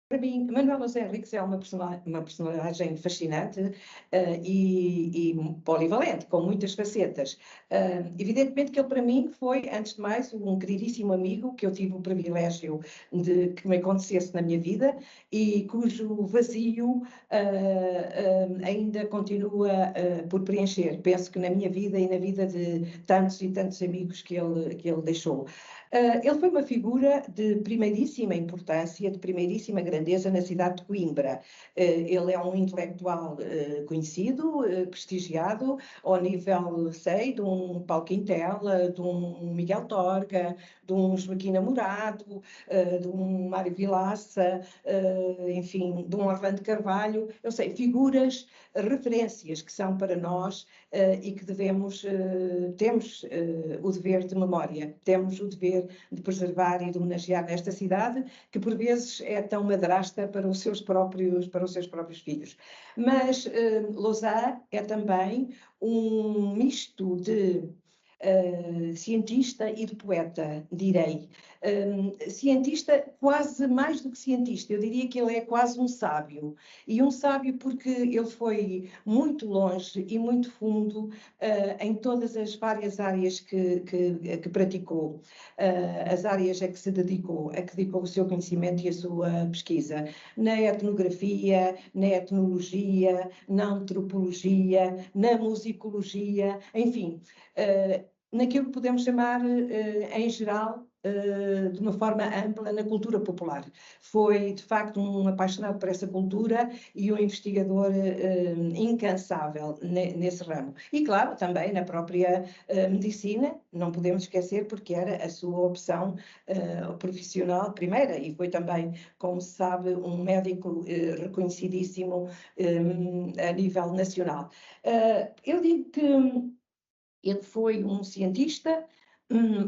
Para mim, Manuel José Henriques é uma personagem fascinante, e polivalente, com muitas facetas. Evidentemente que ele, para mim, foi, antes de mais, um queridíssimo amigo que eu tive o privilégio de que me acontecesse na minha vida e cujo vazio ainda continua por preencher. Penso que na minha vida e na vida de tantos e tantos amigos que ele deixou. Ele foi uma figura de primeiríssima importância, de primeiríssima grandeza na cidade de Coimbra. Ele é um intelectual conhecido, prestigiado, ao nível, sei, de um Paulo Quintela, de um Miguel Torga, de um Joaquim Namorado, de um Mário Vilaça, enfim, de um Orlando Carvalho. Eu sei, figuras, referências que são para nós e que temos o dever de memória, temos o dever de preservar e de homenagear nesta cidade, que por vezes é tão madrasta para os seus próprios filhos. Mas Lausanne é também um misto de cientista e de poeta, direi. Cientista quase mais do que cientista, eu diria que ele é quase um sábio. E um sábio porque ele foi muito longe e muito fundo em todas as várias áreas que praticou, as áreas a que se dedicou, a que dedicou o seu conhecimento e a sua pesquisa, na etnografia, na etnologia, na antropologia, na musicologia, enfim, naquilo que podemos chamar, em geral, de uma forma ampla, na cultura popular. Foi, de facto, um apaixonado por essa cultura e um investigador incansável nesse ramo. E, claro, também na própria medicina, não podemos esquecer, porque era a sua opção profissional primeira, e foi também, como se sabe, um médico reconhecidíssimo a nível nacional. Eu digo que ele foi um cientista,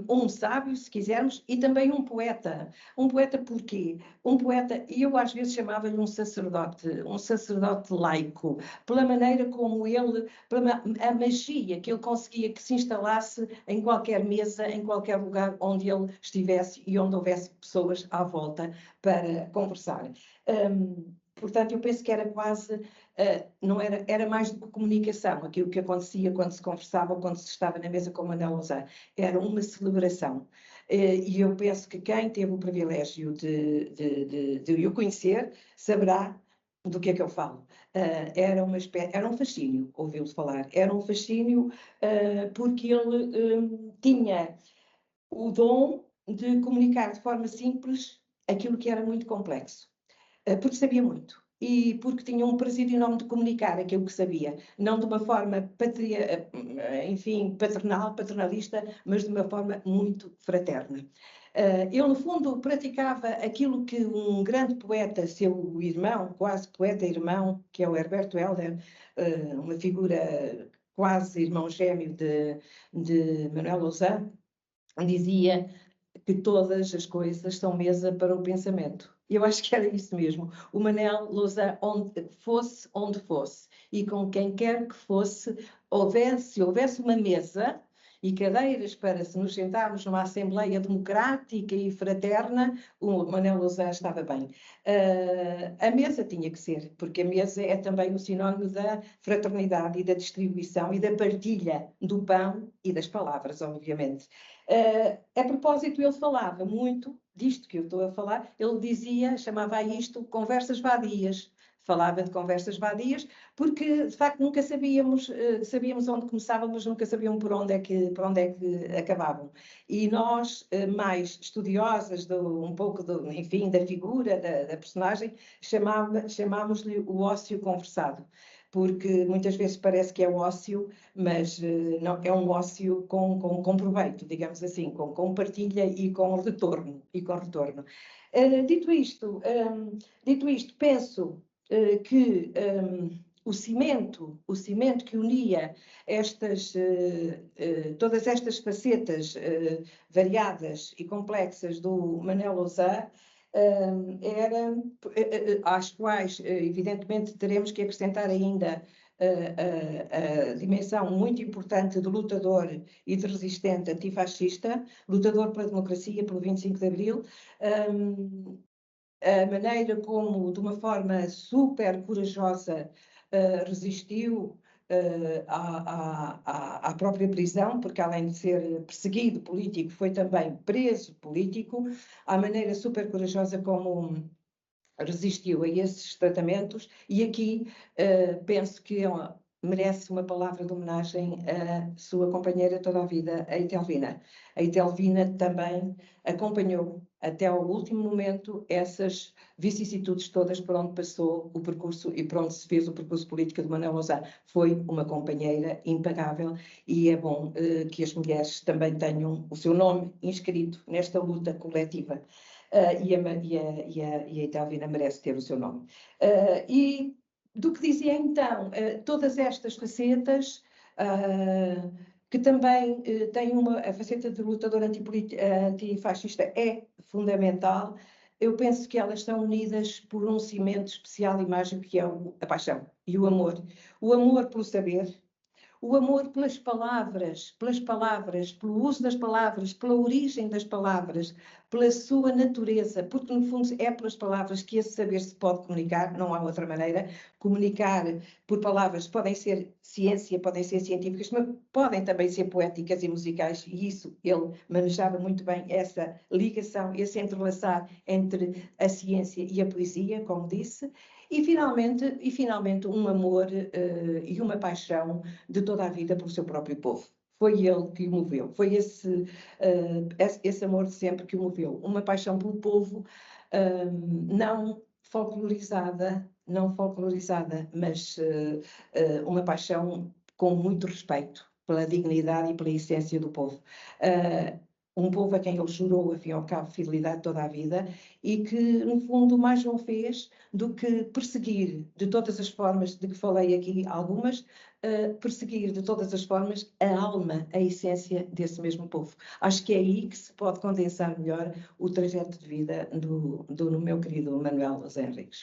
um sábio, se quisermos, e também um poeta. Um poeta porquê? Um poeta, e eu às vezes chamava-lhe um sacerdote laico, pela maneira como ele, a magia que ele conseguia que se instalasse em qualquer mesa, em qualquer lugar onde ele estivesse e onde houvesse pessoas à volta para conversar. Portanto, eu penso que era quase, não era mais do que comunicação, aquilo que acontecia quando se conversava ou quando se estava na mesa com Manuel Lausanne. Era uma celebração. E eu penso que quem teve o privilégio de o conhecer saberá do que é que eu falo. Era um fascínio ouvi-lo falar, era um fascínio porque ele tinha o dom de comunicar de forma simples aquilo que era muito complexo. Porque sabia muito e porque tinha um prazer enorme de comunicar aquilo que sabia, não de uma forma enfim, paternalista, mas de uma forma muito fraterna. Ele, no fundo, praticava aquilo que um grande poeta, seu irmão, quase poeta-irmão, que é o Herberto Helder, uma figura quase irmão gêmeo de Manuel Lausanne, dizia que todas as coisas são mesa para o pensamento. Eu acho que era isso mesmo. O Manel Lousa, onde fosse, e com quem quer que fosse, houvesse uma mesa e cadeiras para se nos sentarmos numa Assembleia democrática e fraterna, o Manel Lousa estava bem. A mesa tinha que ser, porque a mesa é também o sinónimo da fraternidade e da distribuição e da partilha do pão e das palavras, obviamente. A propósito, ele falava muito disto que eu estou a falar, ele dizia, chamava a isto conversas vadias. Falava de conversas vadias, porque de facto nunca sabíamos onde começávamos, nunca sabíamos por onde é que acabavam. E nós, mais estudiosas um pouco enfim, da figura, da personagem, chamámos-lhe o ócio conversado, porque muitas vezes parece que é ócio, mas não, é um ócio com proveito, digamos assim, com partilha e com retorno. Dito isto, penso que o cimento que unia todas estas facetas variadas e complexas do Manuel Lausanne às quais, evidentemente, teremos que acrescentar ainda a dimensão muito importante de lutador e de resistente antifascista, lutador pela democracia, pelo 25 de Abril, a maneira como, de uma forma super corajosa, resistiu à própria prisão, porque além de ser perseguido político, foi também preso político, à maneira super corajosa como resistiu a esses tratamentos, e aqui penso que merece uma palavra de homenagem à sua companheira toda a vida, a Etelvina. A Etelvina também acompanhou até ao último momento essas vicissitudes todas por onde passou o percurso e por onde se fez o percurso político de Manuel Lousã. Foi uma companheira impagável e é bom que as mulheres também tenham o seu nome inscrito nesta luta coletiva. E a Etelvina merece ter o seu nome. E do que dizia então, todas estas facetas, que também têm a faceta de lutador antifascista é fundamental, eu penso que elas estão unidas por um cimento especial e mágico, que é a paixão e o amor. O amor pelo saber, o amor pelas palavras, pelo uso das palavras, pela origem das palavras, pela sua natureza, porque no fundo é pelas palavras que esse saber se pode comunicar, não há outra maneira. Comunicar por palavras podem ser ciência, podem ser científicas, mas podem também ser poéticas e musicais, e isso ele manejava muito bem, essa ligação, esse entrelaçar entre a ciência e a poesia, como disse. E finalmente um amor e uma paixão de toda a vida pelo seu próprio povo. Foi ele que o moveu, foi esse amor de sempre que o moveu. Uma paixão pelo povo, não folclorizada, mas uma paixão com muito respeito pela dignidade e pela essência do povo. Um povo a quem ele jurou, afim ao cabo, fidelidade toda a vida, e que, no fundo, mais não fez do que perseguir de todas as formas de que falei aqui, algumas, perseguir de todas as formas a alma, a essência desse mesmo povo. Acho que é aí que se pode condensar melhor o trajeto de vida do meu querido Manuel Lousã Henriques.